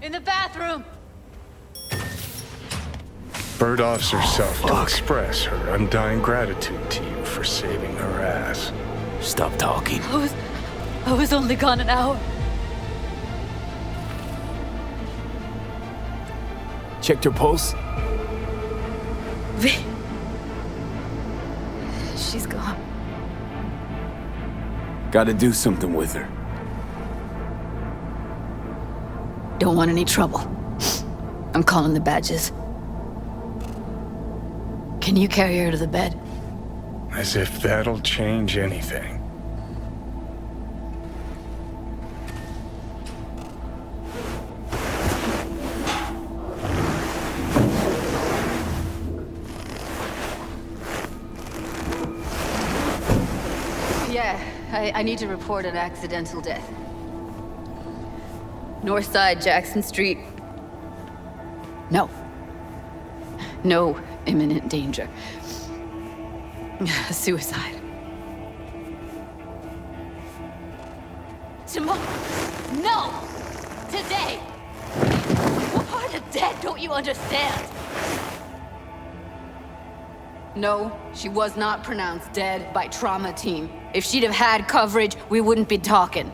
In the bathroom! Bird offers herself to express her undying gratitude to you for saving her ass. Stop talking. I was only gone an hour. Checked her pulse? She's gone. Gotta do something with her. Don't want any trouble. I'm calling the badges. Can you carry her to the bed? As if that'll change anything. Yeah, I need to report an accidental death. North side, Jackson Street. No. No imminent danger. Suicide. Tomorrow. No! Today! What part of dead don't you understand? No, she was not pronounced dead by trauma team. If she'd have had coverage, we wouldn't be talking.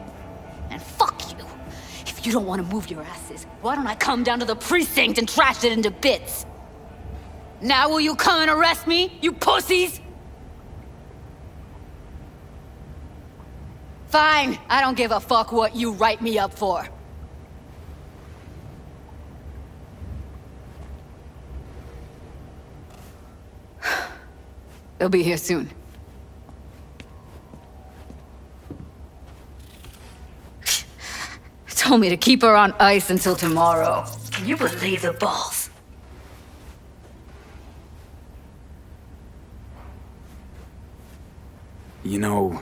And fuck you. If you don't want to move your asses, why don't I come down to the precinct and trash it into bits? Now will you come and arrest me, you pussies? Fine, I don't give a fuck what you write me up for. They'll be here soon. Told me to keep her on ice until tomorrow. Can you believe the balls? You know,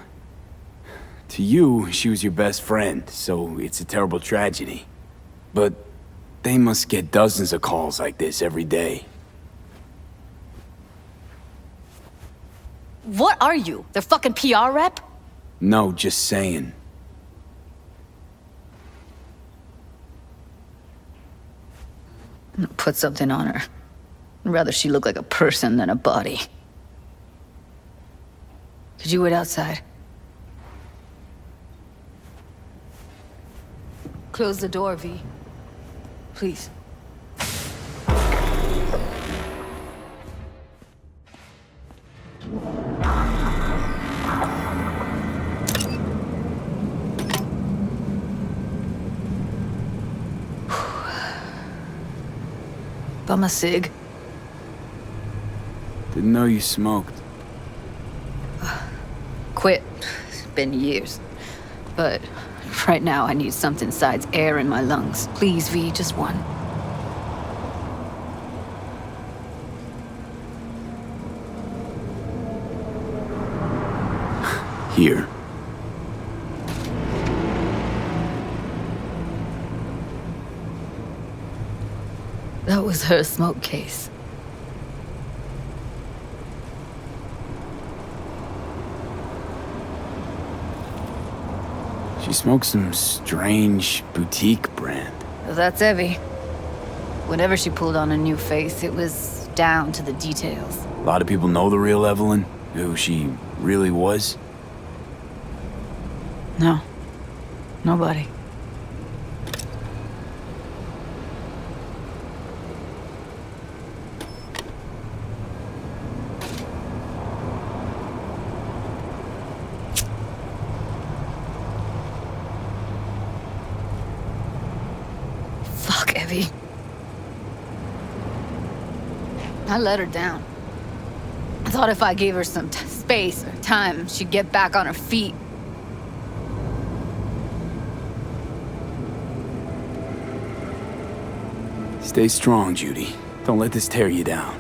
to you, she was your best friend, so it's a terrible tragedy. But they must get dozens of calls like this every day. What are you? Their fucking PR rep? No, just saying. Put something on her. I'd rather she look like a person than a body. Could you wait outside? Close the door, V. Please. Bum a cig. Didn't know you smoked. Quit. It's been years. But right now I need something besides air in my lungs. Please, V, just one. Here. That was her smoke case. She smokes some strange boutique brand. That's Evie. Whenever she pulled on a new face, it was down to the details. A lot of people know the real Evelyn, who she really was. No. Nobody. Fuck, Evie. I let her down. I thought if I gave her some space or time, she'd get back on her feet. Stay strong, Judy. Don't let this tear you down.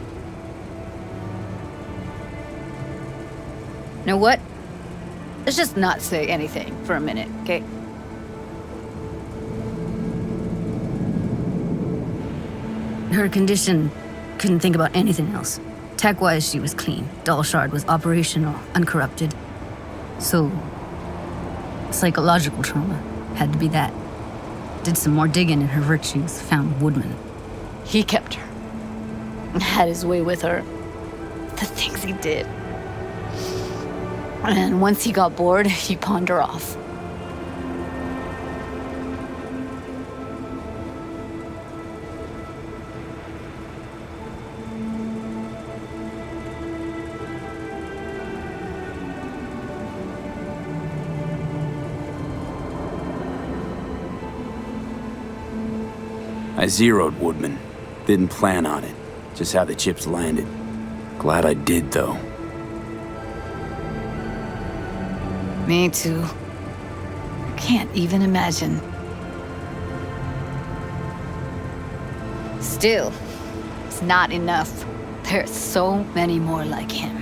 You know what? Let's just not say anything for a minute, okay? Her condition, couldn't think about anything else. Tech-wise, she was clean. Doll Shard was operational, uncorrupted. So, psychological trauma had to be that. Did some more digging in her virtues, found Woodman. He kept her. Had his way with her. The things he did. And once he got bored, he pawned her off. I zeroed Woodman. Didn't plan on it. Just how the chips landed. Glad I did, though. Me too. I can't even imagine. Still, it's not enough. There's so many more like him.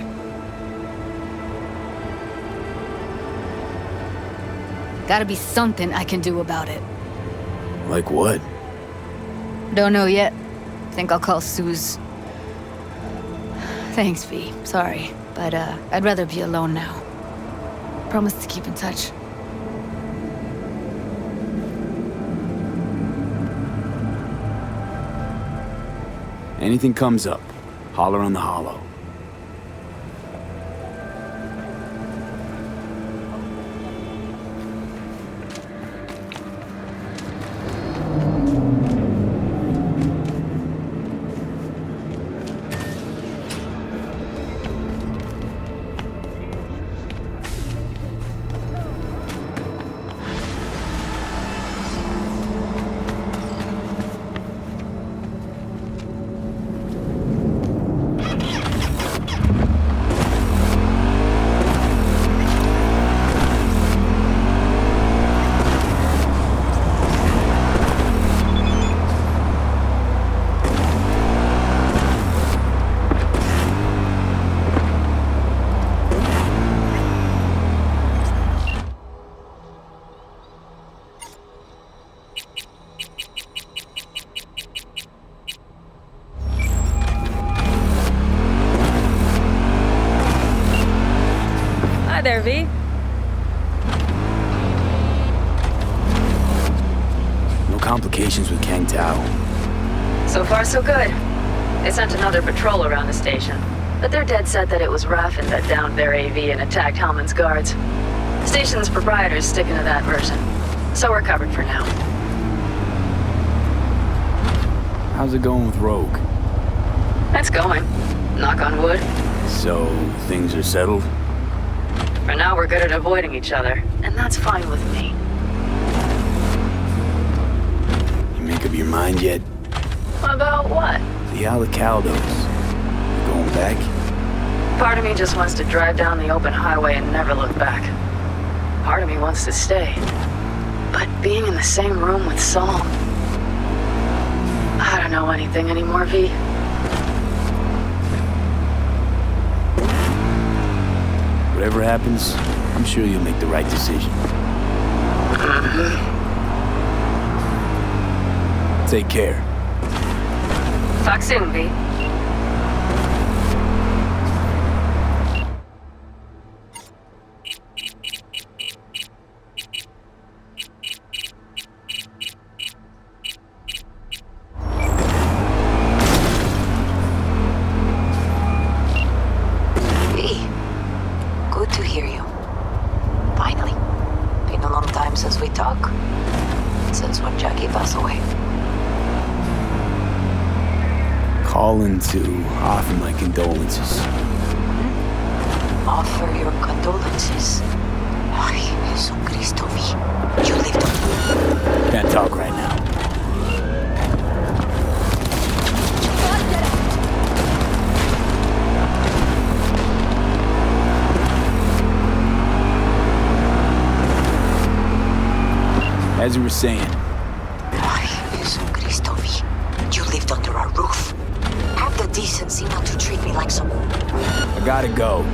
Gotta be something I can do about it. Like what? Don't know yet. Think I'll call Suze. Thanks, V. Sorry, but I'd rather be alone now. Promise to keep in touch. Anything comes up, holler on the hollow. Hi there, V. No complications with Kang Tao. So far, so good. They sent another patrol around the station, but they're dead set that it was Raffen that downed their AV and attacked Hellman's guards. The station's proprietor's sticking to that version, so we're covered for now. How's it going with Rogue? It's going. Knock on wood. So, things are settled? For now, we're good at avoiding each other, and that's fine with me. You make up your mind yet? About what? The Alacaldos. You going back? Part of me just wants to drive down the open highway and never look back. Part of me wants to stay. But being in the same room with Saul... I don't know anything anymore, V. Whatever happens, I'm sure you'll make the right decision. Take care. Talk soon, V. Good to hear you. Finally. Been a long time since we talked. Since when Jackie passed away. Calling to offer my condolences. Offer your condolences. Ay, Jesucristo, V. You lived on... Can't talk right now. As you were saying. Ay, Jesucristo, V. You lived under our roof. Have the decency not to treat me like some... I gotta go.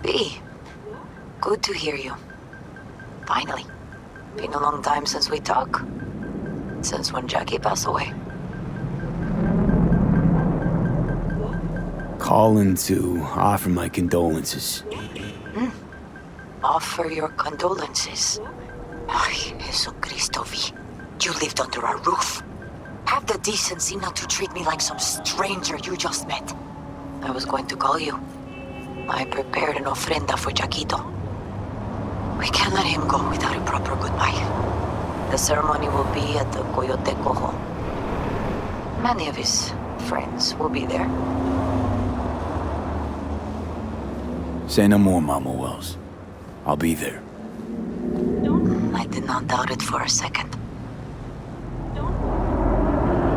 V. Good to hear you. Finally. Been a long time since we talked. Since when Jackie passed away. Calling to offer my condolences. Offer your condolences. Ay, Jesucristo, V. You lived under our roof. Have the decency not to treat me like some stranger you just met. I was going to call you. I prepared an ofrenda for Jaquito. We can't let him go without a proper goodbye. The ceremony will be at the Coyote Cojo. Many of his friends will be there. Say no more, Mama Wells. I'll be there. I did not doubt it for a second.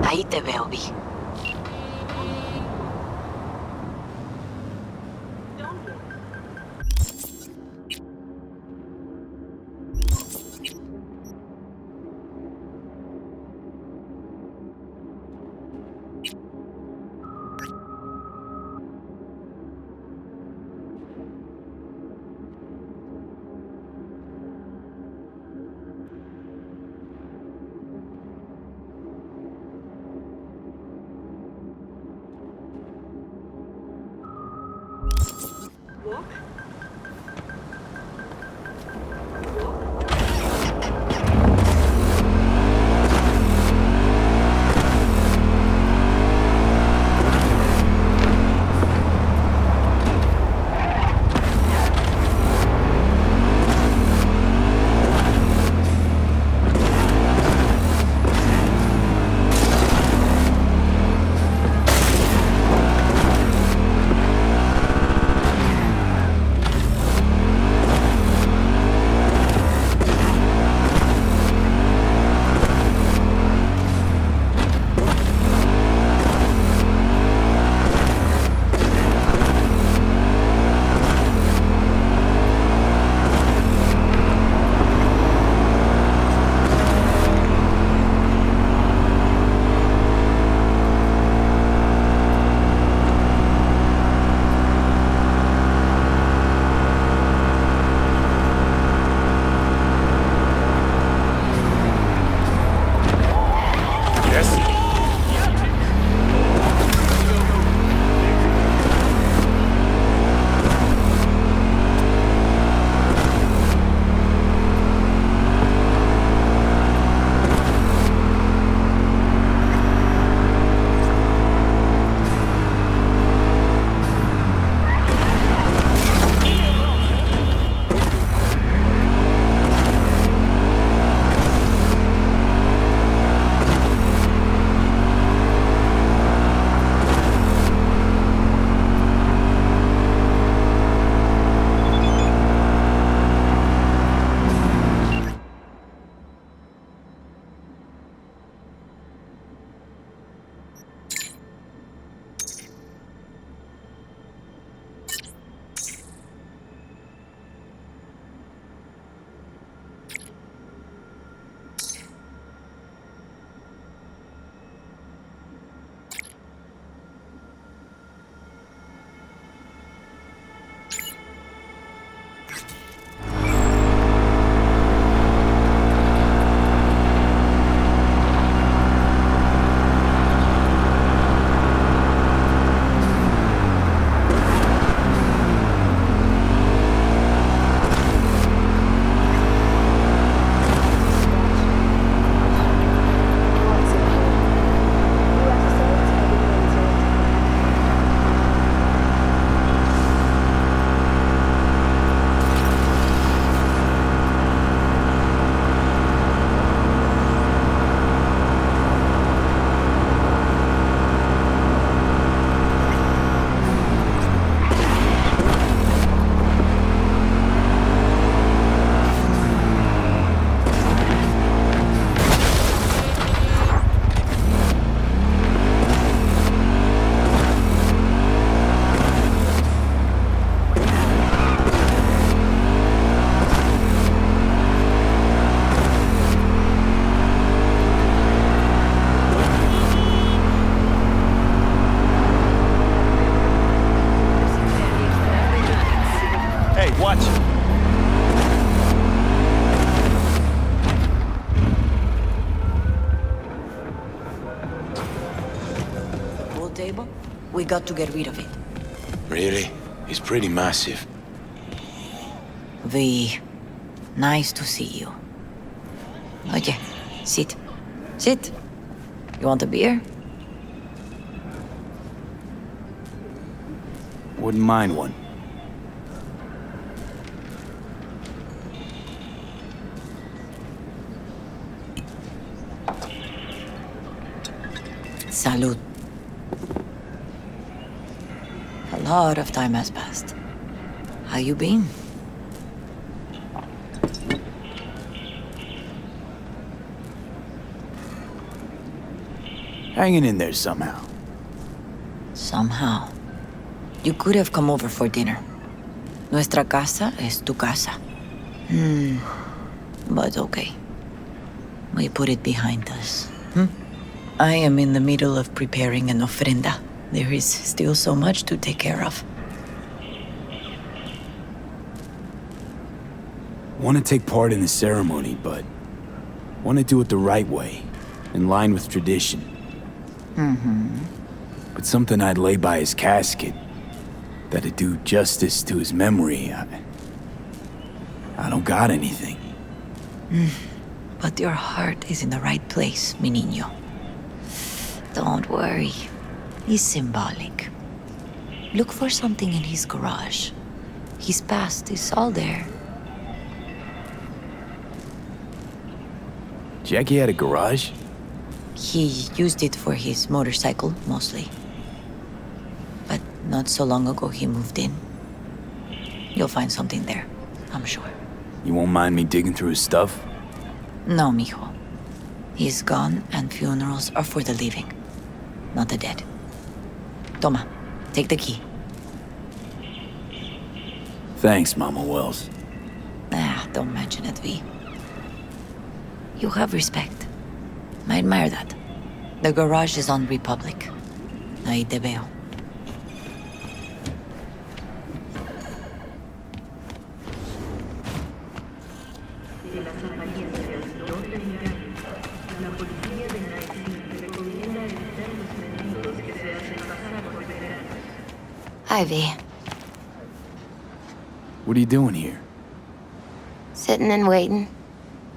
Ahí te veo, Vi. Table? We got to get rid of it. Really? It's pretty massive. V, nice to see you. Oye, sit. Sit. You want a beer? Wouldn't mind one. Salud. A lot of time has passed. How you been? Hanging in there somehow. Somehow. You could have come over for dinner. Nuestra casa es tu casa. But okay. We put it behind us. I am in the middle of preparing an ofrenda. There is still so much to take care of. Want to take part in the ceremony, but want to do it the right way, in line with tradition. But something I'd lay by his casket. that'd do justice to his memory. I don't got anything. But your heart is in the right place, mi niño. Don't worry. He's symbolic. Look for something in his garage. His past is all there. Jackie had a garage? He used it for his motorcycle, mostly. But not so long ago he moved in. You'll find something there, I'm sure. You won't mind me digging through his stuff? No, mijo. He's gone and funerals are for the living, not the dead. Toma, take the key. Thanks, Mama Wells. Don't mention it, V. You have respect. I admire that. The garage is on Republic. Ahí te veo. Hi, V. What are you doing here? Sitting and waiting.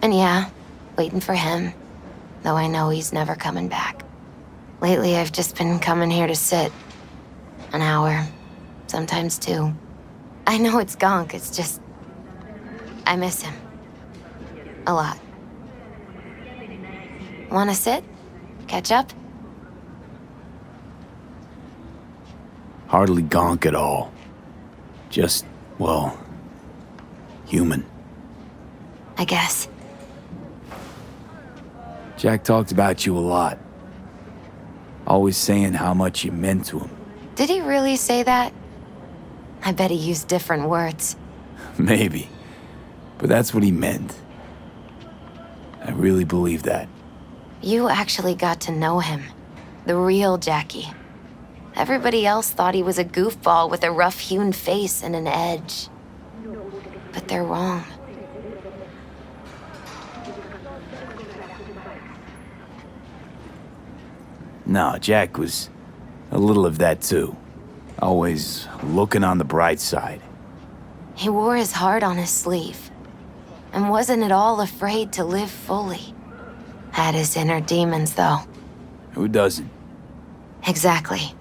And yeah, waiting for him. Though I know he's never coming back. Lately, I've just been coming here to sit. An hour. Sometimes two. I know it's gonk, it's just... I miss him. A lot. Wanna sit? Catch up? Hardly gonk at all. Just, well, human. I guess. Jack talked about you a lot. Always saying how much you meant to him. Did he really say that? I bet he used different words. Maybe. But that's what he meant. I really believe that. You actually got to know him. The real Jackie. Everybody else thought he was a goofball with a rough-hewn face and an edge. But they're wrong. No, Jack was a little of that too. Always looking on the bright side. He wore his heart on his sleeve. And wasn't at all afraid to live fully. Had his inner demons, though. Who doesn't? Exactly.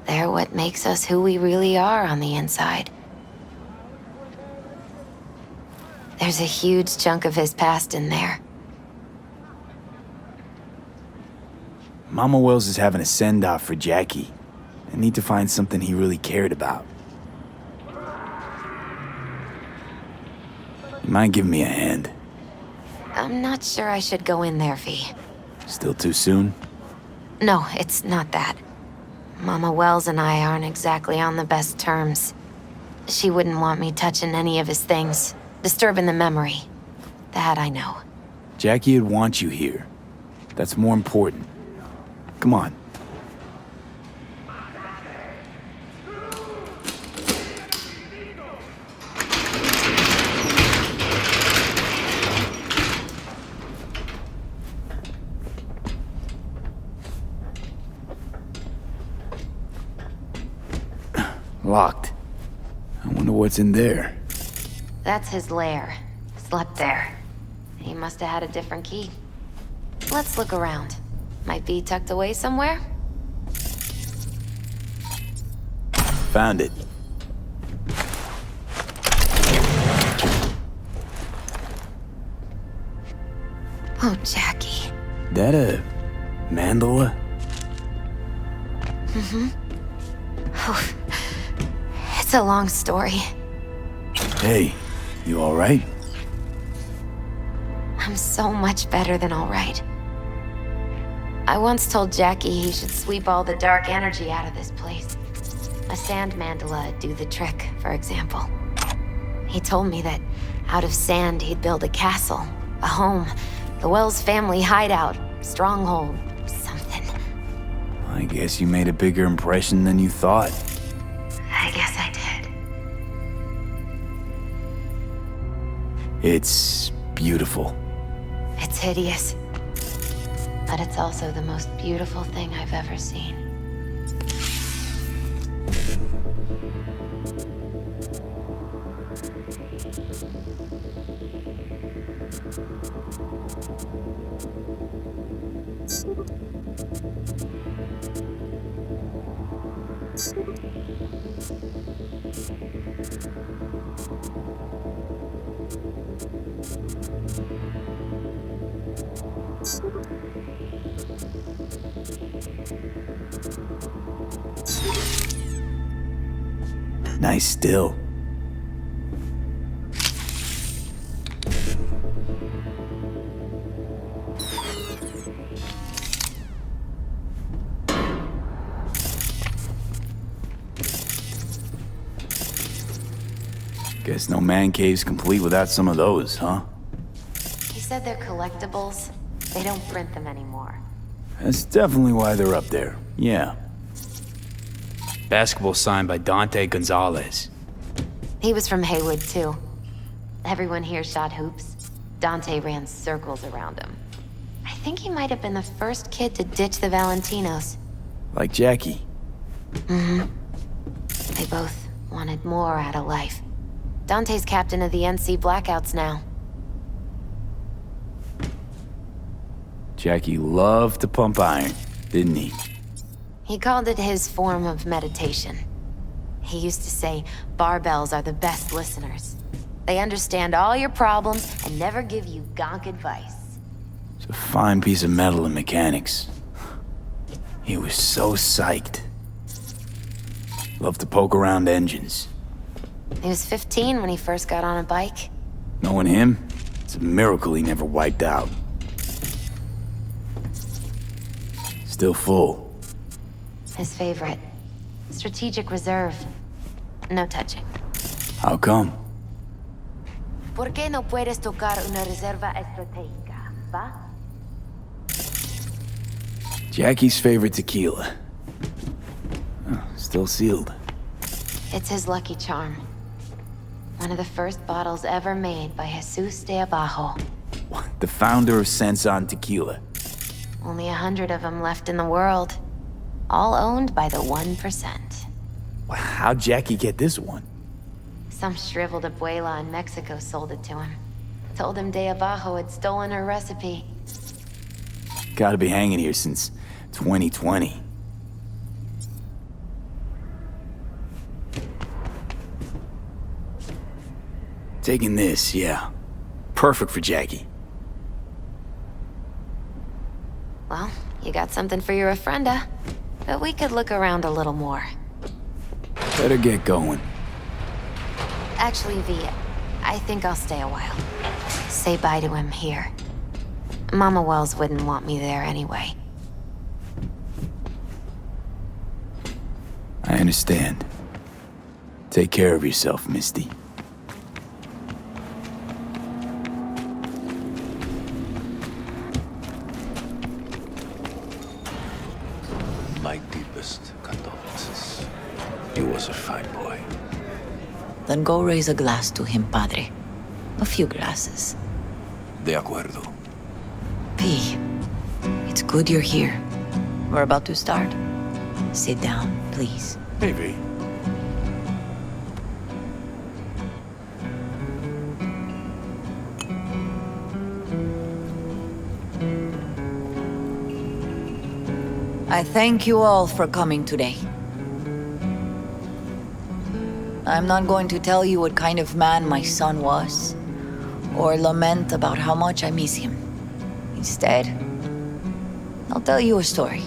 They're what makes us who we really are on the inside. There's a huge chunk of his past in there. Mama Wells is having a send-off for Jackie. I need to find something he really cared about. You mind giving me a hand? I'm not sure I should go in there, V. Still too soon? No, it's not that. Mama Wells and I aren't exactly on the best terms. She wouldn't want me touching any of his things, disturbing the memory. That I know. Jackie would want you here. That's more important. Come on. Locked. I wonder what's in there. That's his lair. Slept there. He must have had a different key. Let's look around. Might be tucked away somewhere? Found it. Oh, Jackie. That a mandala? Oh, it's a long story. Hey, you all right? I'm so much better than all right. I once told Jackie he should sweep all the dark energy out of this place. A sand mandala'd do the trick, for example. He told me that out of sand he'd build a castle, a home, the Wells family hideout, stronghold, something. I guess you made a bigger impression than you thought. I guess I did. It's beautiful. It's hideous. But it's also the most beautiful thing I've ever seen. Nice still. Guess no man cave's complete without some of those, huh? He said they're collectibles. They don't print them anymore. That's definitely why they're up there. Yeah. Basketball signed by Dante Gonzalez. He was from Haywood, too. Everyone here shot hoops. Dante ran circles around him. I think he might have been the first kid to ditch the Valentinos. Like Jackie. Mm-hmm. They both wanted more out of life. Dante's captain of the NC Blackouts now. Jackie loved to pump iron, didn't he? He called it his form of meditation. He used to say barbells are the best listeners. They understand all your problems and never give you gonk advice. It's a fine piece of metal in mechanics. He was so psyched. Loved to poke around engines. He was 15 when he first got on a bike. Knowing him, it's a miracle he never wiped out. Still full. His favorite. Strategic reserve. No touching. How come? ¿Por qué no puedes tocar una reserva estratégica, va? Jackie's favorite tequila. Oh, still sealed. It's his lucky charm. One of the first bottles ever made by Jesus de Abajo. The founder of Senson Tequila. Only 100 of them left in the world. All owned by the 1%. How'd Jackie get this one? Some shriveled abuela in Mexico sold it to him. Told him de Abajo had stolen her recipe. Gotta be hanging here since 2020. Taking this, yeah. Perfect for Jackie. Well, you got something for your ofrenda. But we could look around a little more. Better get going. Actually, V, I think I'll stay a while. Say bye to him here. Mama Wells wouldn't want me there anyway. I understand. Take care of yourself, Misty. My deepest condolences. He was a fine boy. Then go raise a glass to him, Padre. A few glasses. De acuerdo. P, it's good you're here. We're about to start. Sit down, please. Maybe. I thank you all for coming today. I'm not going to tell you what kind of man my son was, or lament about how much I miss him. Instead, I'll tell you a story.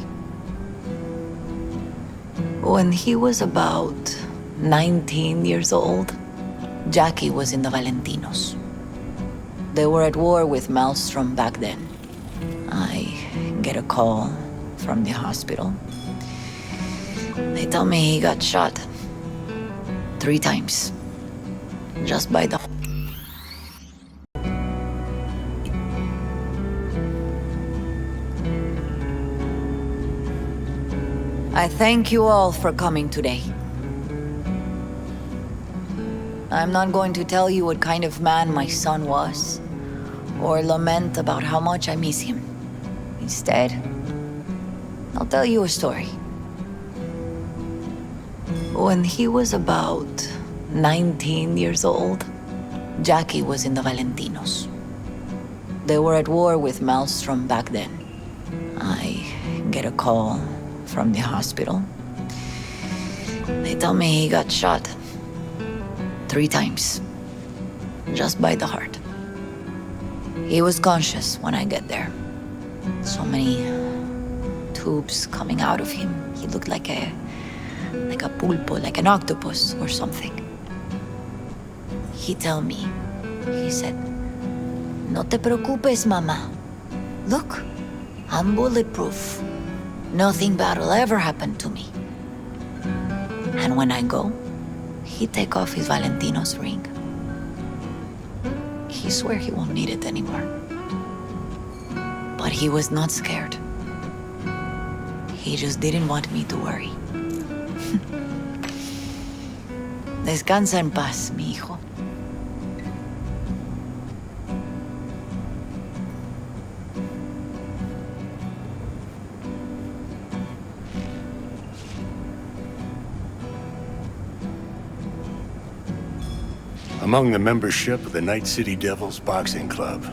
When he was about 19 years old, Jackie was in the Valentinos. They were at war with Maelstrom back then. I get a call from the hospital. They tell me he got shot 3 times. Just by the... I thank you all for coming today. I'm not going to tell you what kind of man my son was, or lament about how much I miss him. Instead, I'll tell you a story. When he was about 19 years old, Jackie was in the Valentinos. They were at war with Maelstrom back then. I get a call from the hospital. They tell me he got shot 3 times, just by the heart. He was conscious when I get there. So many tubes coming out of him. He looked like a pulpo, like an octopus or something. He tell me, he said, "No te preocupes, mama. Look, I'm bulletproof. Nothing bad will ever happen to me." And when I go, he take off his Valentino's ring. He swear he won't need it anymore. But he was not scared. He just didn't want me to worry. Descansa en paz, mi hijo. Among the membership of the Night City Devils Boxing Club,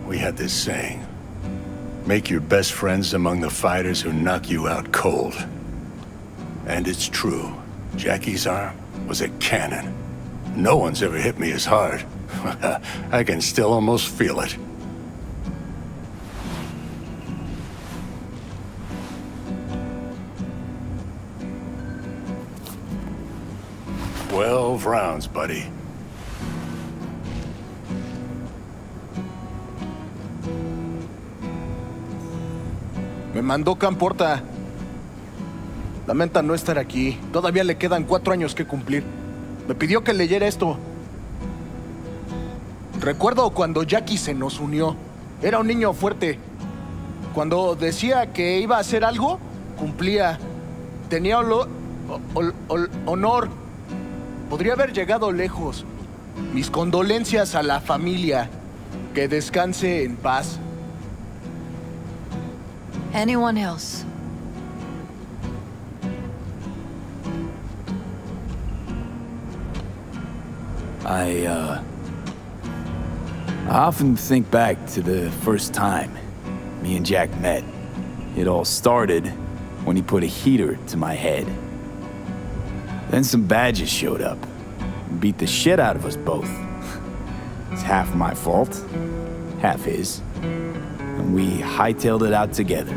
we had this saying: make your best friends among the fighters who knock you out cold. And it's true. Jackie's arm was a cannon. No one's ever hit me as hard. I can still almost feel it. 12 rounds, buddy. Me mandó Camporta. Lamenta no estar aquí. Todavía le quedan 4 años que cumplir. Me pidió que leyera esto. Recuerdo cuando Jackie se nos unió. Era un niño fuerte. Cuando decía que iba a hacer algo, cumplía. Tenía honor. Podría haber llegado lejos. Mis condolencias a la familia. Que descanse en paz. Anyone else? I often think back to the first time me and Jack met. It all started when he put a heater to my head. Then some badges showed up and beat the shit out of us both. It's half my fault, half his. And we hightailed it out together.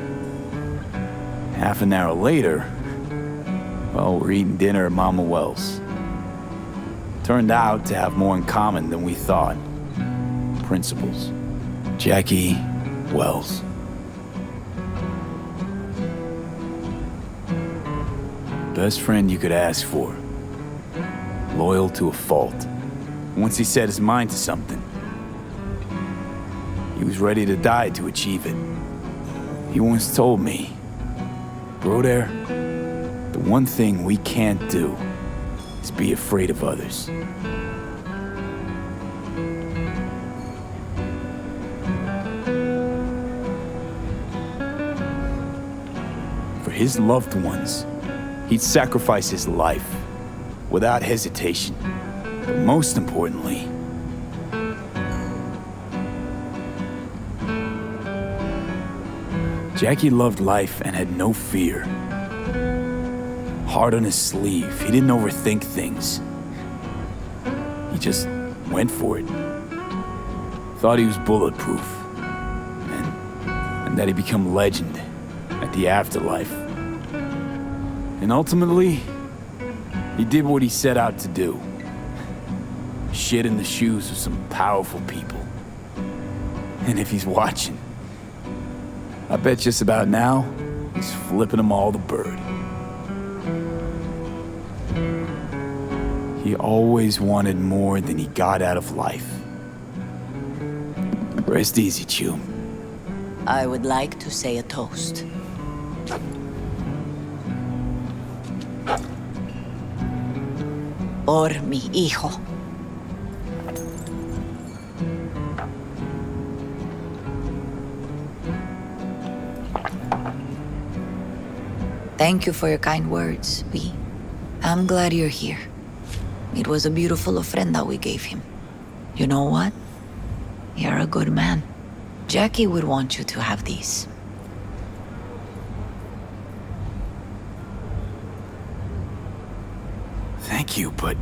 Half an hour later, well, we're eating dinner at Mama Wells. Turned out to have more in common than we thought. Principles. Jackie Wells. Best friend you could ask for. Loyal to a fault. Once he set his mind to something, he was ready to die to achieve it. He once told me, "Broder, the one thing we can't do is be afraid of others." For his loved ones, he'd sacrifice his life without hesitation. But most importantly, Jackie loved life and had no fear. Heart on his sleeve, he didn't overthink things. He just went for it. Thought he was bulletproof. And that he'd become legend at the afterlife. And ultimately, he did what he set out to do. Shit in the shoes of some powerful people. And if he's watching, I bet just about now, he's flipping them all the bird. He always wanted more than he got out of life. Rest easy, Chew. I would like to say a toast. Por mi hijo. Thank you for your kind words, V. I'm glad you're here. It was a beautiful ofrenda we gave him. You know what? You're a good man. Jackie would want you to have these. Thank you, but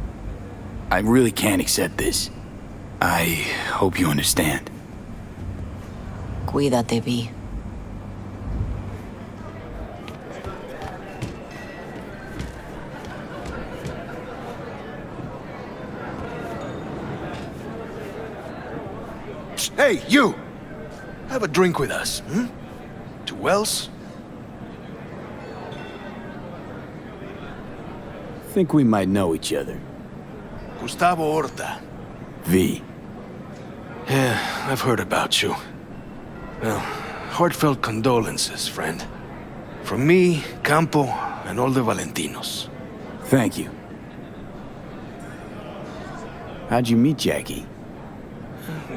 I really can't accept this. I hope you understand. Cuídate, Vi. Hey, you! Have a drink with us, hmm? To Wells? Think we might know each other. Gustavo Horta. V. Yeah, I've heard about you. Well, heartfelt condolences, friend. From me, Campo, and all the Valentinos. Thank you. How'd you meet Jackie?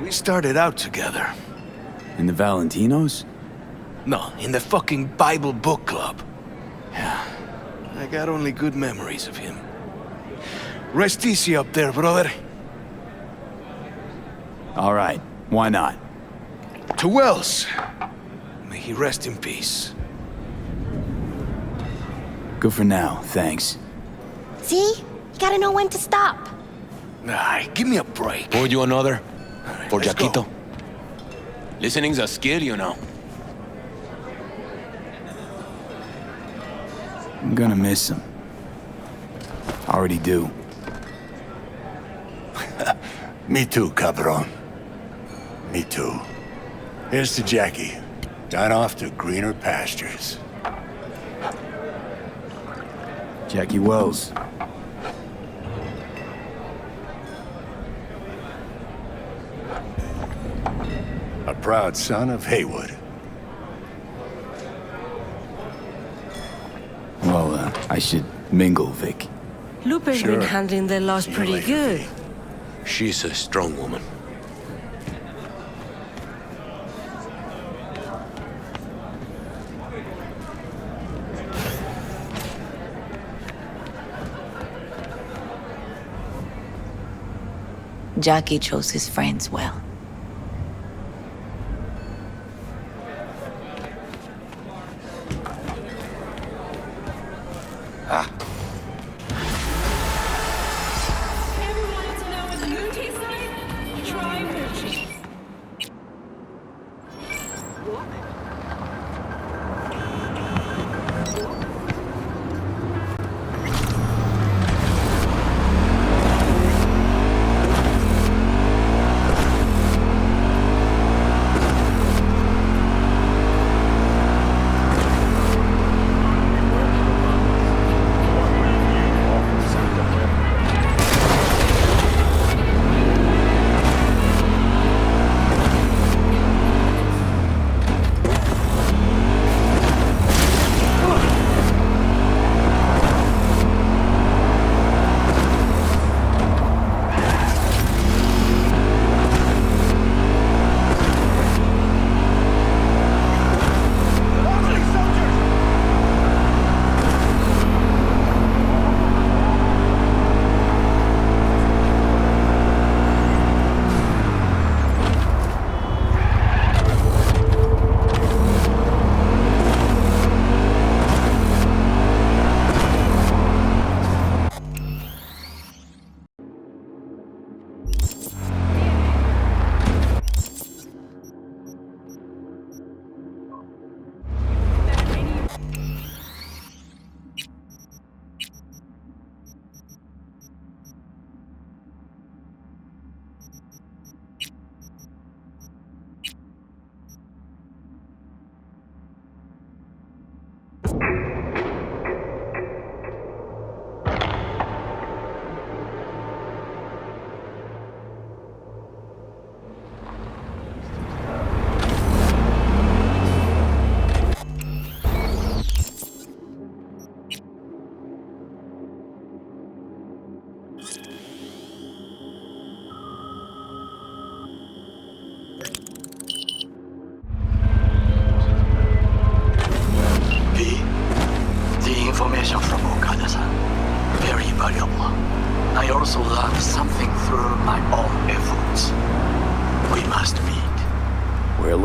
We started out together. In the Valentinos? No, in the fucking Bible book club. Yeah, I got only good memories of him. Rest easy up there, brother. All right, why not? To Wells. May he rest in peace. Good for now, thanks. See? You gotta know when to stop. Ay, give me a break. Pour you another? For let's go. Jaquito? Listening's a skill, you know. I'm gonna miss him. Already do. Me too, cabron. Me too. Here's to Jackie. Gone off to greener pastures. Jackie Wells. A proud son of Haywood. Well, I should mingle, Vic. Lupe's Sure. been handling the loss See you pretty later, good. V. She's a strong woman. Jackie chose his friends well.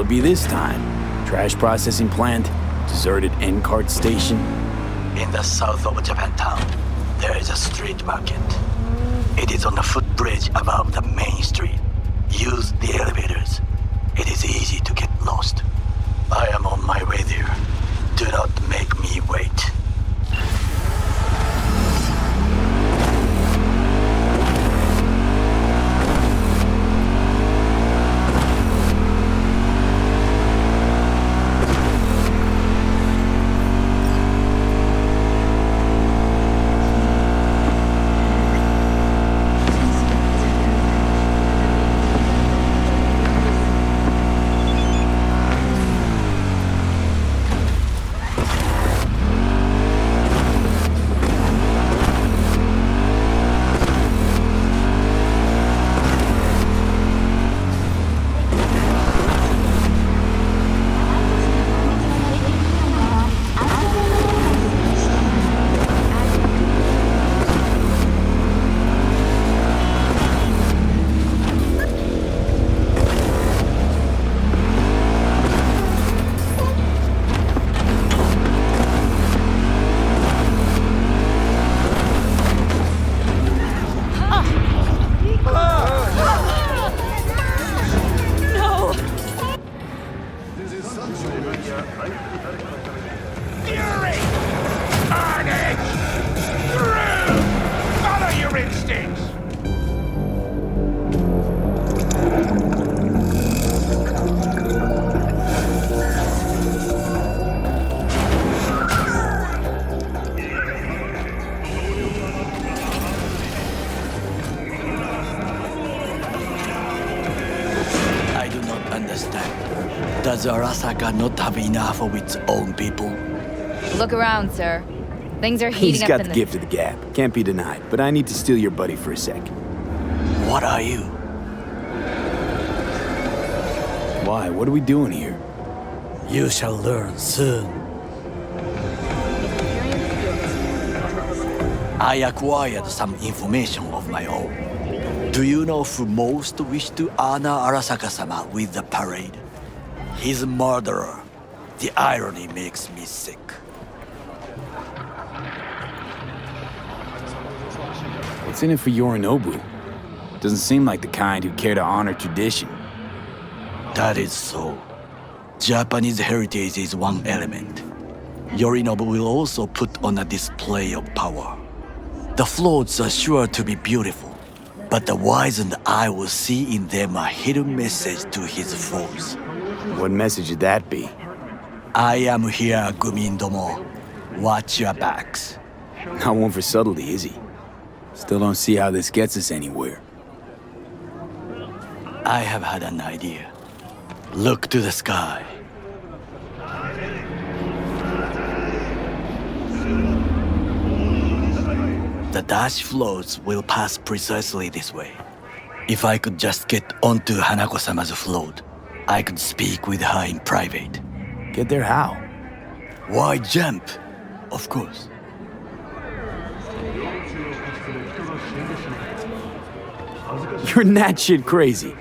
be this time? Trash processing plant? Deserted end cart station? In the south of Japantown, there is a street market. It is on the footbridge above the main street. Use the elevators. It is easy to get lost. I am on my way there. Do not make me wait. Does Arasaka not have enough of its own people? Look around, sir. Things are heating He's up got in the gift of the gab. Can't be denied. But I need to steal your buddy for a sec. What are you? Why? What are we doing here? You shall learn soon. I acquired some information of my own. Do you know who most wished to honor Arasaka-sama with the parade? His murderer. The irony makes me sick. What's in it for Yorinobu? Doesn't seem like the kind who care to honor tradition. That is so. Japanese heritage is one element. Yorinobu will also put on a display of power. The floats are sure to be beautiful, but the wizened eye will see in them a hidden message to his foes. What message would that be? I am here, Gumindomo. Watch your backs. Not one for subtlety, is he? Still don't see how this gets us anywhere. I have had an idea. Look to the sky. The dash floats will pass precisely this way. If I could just get onto Hanako-sama's float, I could speak with her in private. Get there how? Why jump? Of course. You're that shit crazy.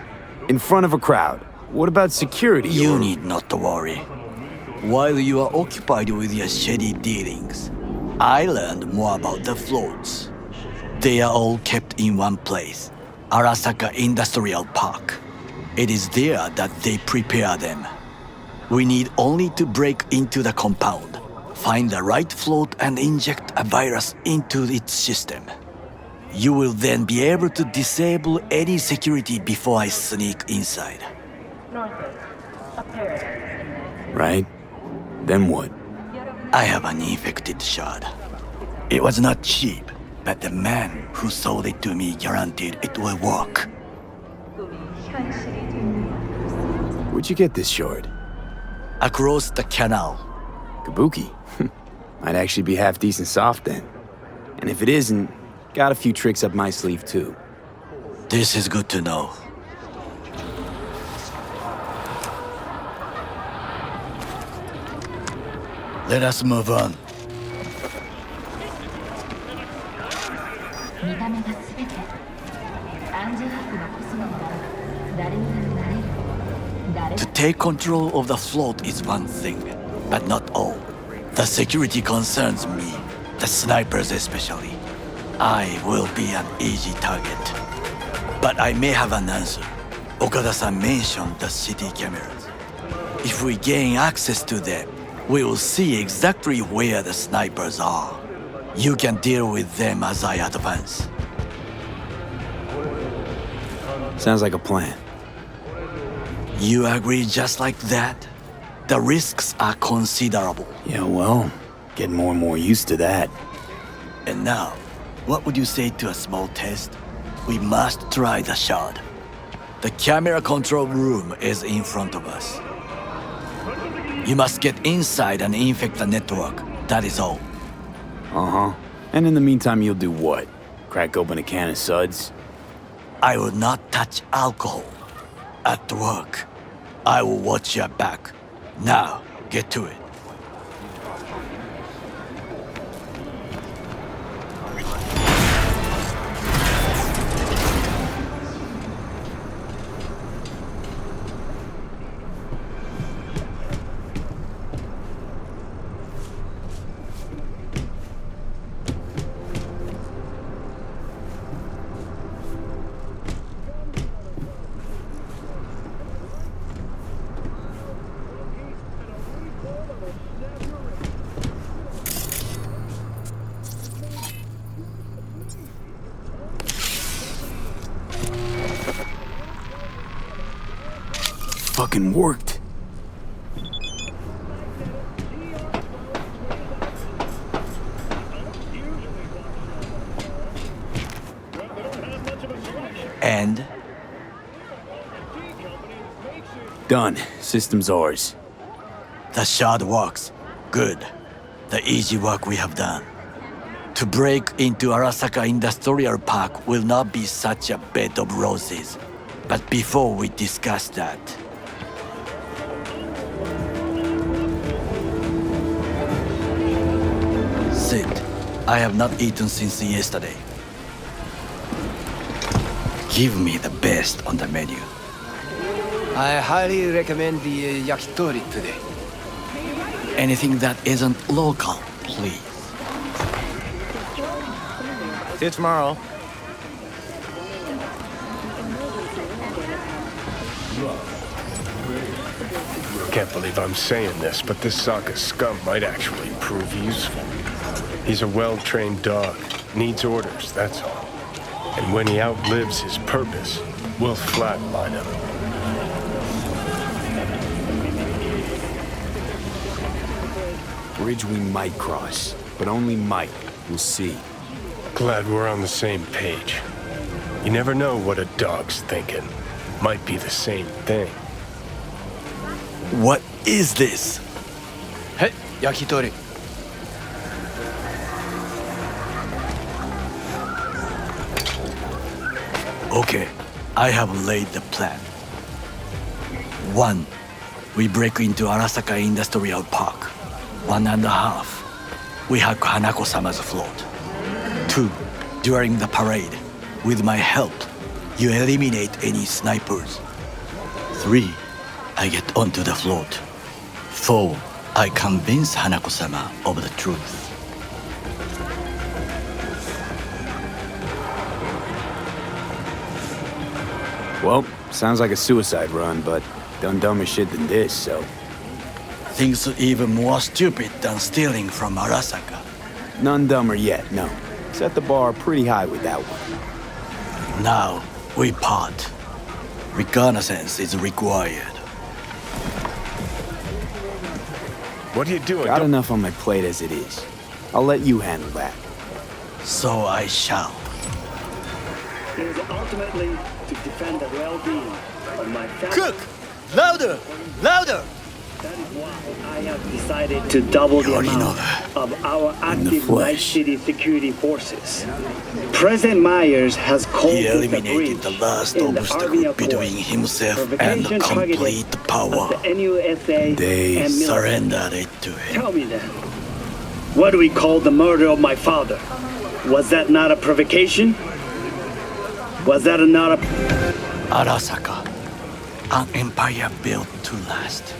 In front of a crowd. What about security? You need not to worry. While you are occupied with your shady dealings, I learned more about the floats. They are all kept in one place, Arasaka Industrial Park. It is there that they prepare them. We need only to break into the compound, find the right float and inject a virus into its system. You will then be able to disable any security before I sneak inside. Right? Then what? I have an infected shard. It was not cheap, but the man who sold it to me guaranteed it will work. Where'd you get this shard? Across the canal. Kabuki. Might actually be half decent soft then. And if it isn't, got a few tricks up my sleeve too. This is good to know. Let us move on. To take control of the float is one thing, but not all. The security concerns me, the snipers especially. I will be an easy target. But I may have an answer. Okada-san mentioned the city cameras. If we gain access to them, we will see exactly where the snipers are. You can deal with them as I advance. Sounds like a plan. You agree just like that? The risks are considerable. Yeah, well, getting more and more used to that. And now, what would you say to a small test? We must try the shard. The camera control room is in front of us. You must get inside and infect the network. That is all. Uh-huh. And in the meantime, you'll do what? Crack open a can of suds? I will not touch alcohol. At work, I will watch your back. Now, get to it. Fucking worked. And? Done. System's ours. The shard works. Good. The easy work we have done. To break into Arasaka Industrial Park will not be such a bed of roses. But before we discuss that... Sid, I have not eaten since yesterday. Give me the best on the menu. I highly recommend the yakitori today. Anything that isn't local, please. See you tomorrow. Can't believe I'm saying this, but this Sokka scum might actually prove useful. He's a well-trained dog. Needs orders, that's all. And when he outlives his purpose, we'll flatline him. Bridge we might cross, but only might. We'll see. Glad we're on the same page. You never know what a dog's thinking. Might be the same thing. What is this? Hey, yakitori. Okay, I have laid the plan. 1. We break into Arasaka Industrial Park. 1.5. We hack Hanako-sama's float. 2. During the parade, with my help, you eliminate any snipers. 3. I get onto the float. 4. I convince Hanako-sama of the truth. Well, sounds like a suicide run, but done dumber shit than this, so... Things even more stupid than stealing from Arasaka. None dumber yet, no. Set the bar pretty high with that one. Now, we part. Reconnaissance is required. What are you doing? Got enough on my plate as it is. I'll let you handle that. So I shall. It is ultimately to defend the well-being of my family. Cook! Louder! Louder! That is why I have decided to double the amount of our active Night City security forces. President Myers has called He this a eliminated breach the last in the obstacle Army Accord. between himself and Provocation complete targeted power. at the NUSA They and military. surrendered it to him. Tell me then, what do we call the murder of my father? Was that not a provocation? Was that not a... Arasaka. an empire built to last.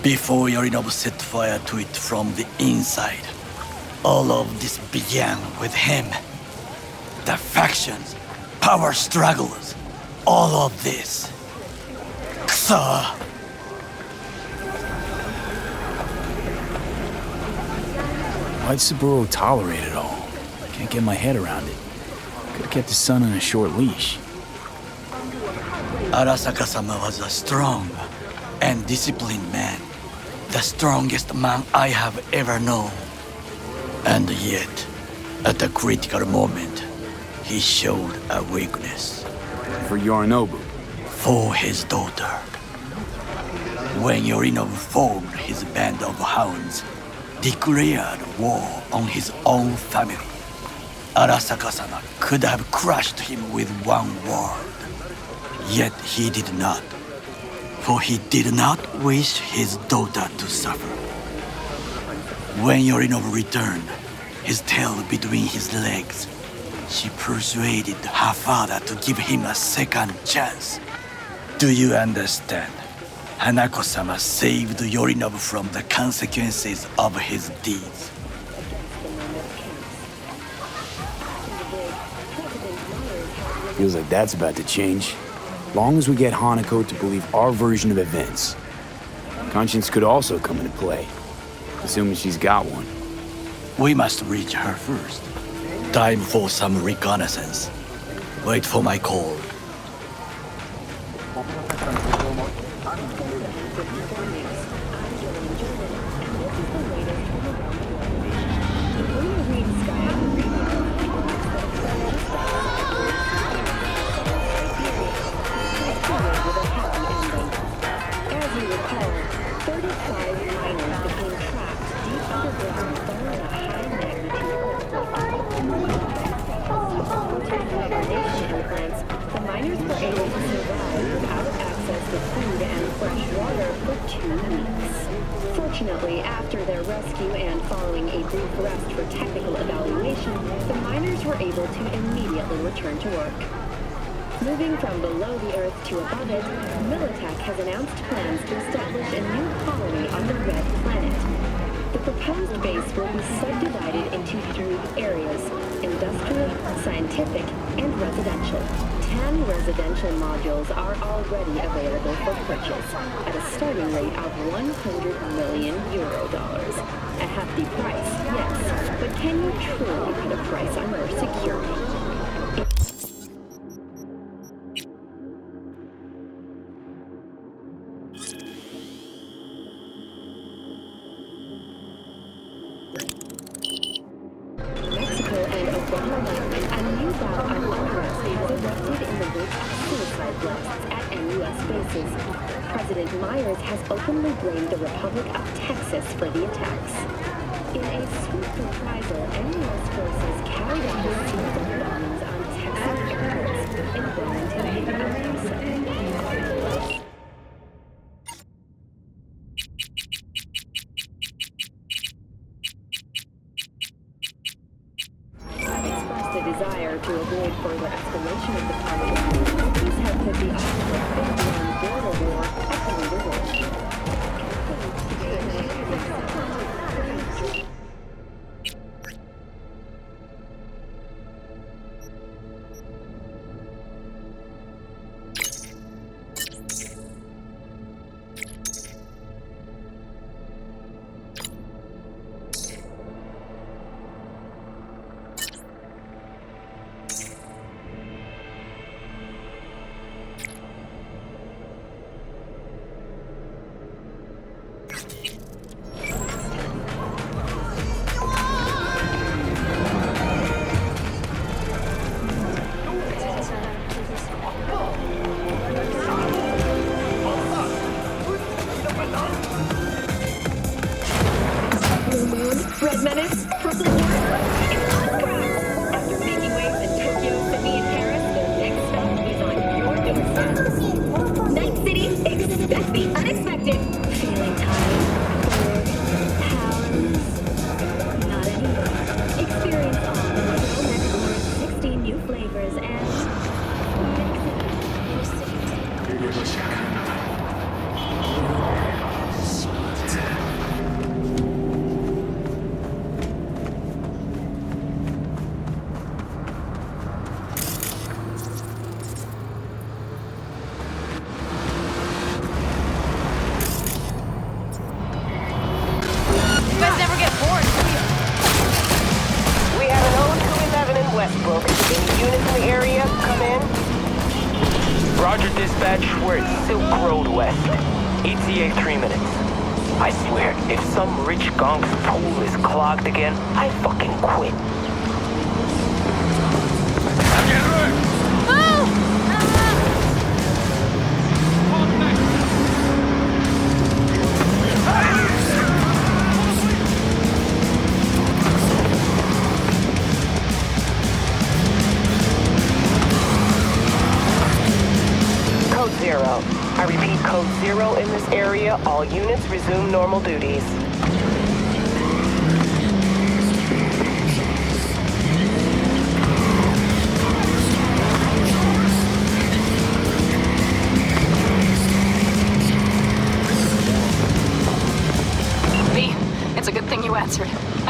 Before Yorinobu set fire to it from the inside, all of this began with him. The factions, power struggles, all of this. Kusa! Why'd Saburo tolerate it all? Can't get my head around it. Could've kept his son on a short leash. Arasaka-sama was a strong and disciplined man. The strongest man I have ever known. And yet, at a critical moment, he showed a weakness. For Yorinobu? For his daughter. When Yorinobu formed his band of hounds, declared war on his own family, Arasaka-sama could have crushed him with one word. Yet he did not. For he did not wish his daughter to suffer. When Yorinobu returned, his tail between his legs, she persuaded her father to give him a second chance. Do you understand? Hanako-sama saved Yorinobu from the consequences of his deeds. Feels like that's about to change. Long as we get Hanako to believe our version of events. Conscience could also come into play, assuming she's got one. We must reach her first. Time for some reconnaissance. Wait for my call. The miners were able to survive without access to food and fresh water for 2 weeks. Fortunately, after their rescue and following a brief rest for technical evaluation, the miners were able to immediately return to work. Moving from below the Earth to above it, Militech has announced plans to establish a new colony on the Red Planet. The proposed base will be subdivided into 3 areas: industrial, scientific, and residential. 10 residential modules are already available for purchase at a starting rate of €100 million. A hefty price, yes, but can you truly put a price on your security? President Myers has openly blamed the Republic of Texas for the attacks. In a swift reprisal, NUS forces carried out a series of bombings on Texas airports in Wilmington and El Paso. Expressed a desire to avoid further escalation of the conflict. These have put the odds of full-blown border war at underway. Westbrook. Any units in the area? Come in. Roger, dispatch. We're at Silk Road West. ETA 3 minutes. I swear, if some rich gonk's pool is clogged again, I fucking quit. Code 0. I repeat, Code 0 in this area. All units resume normal duties.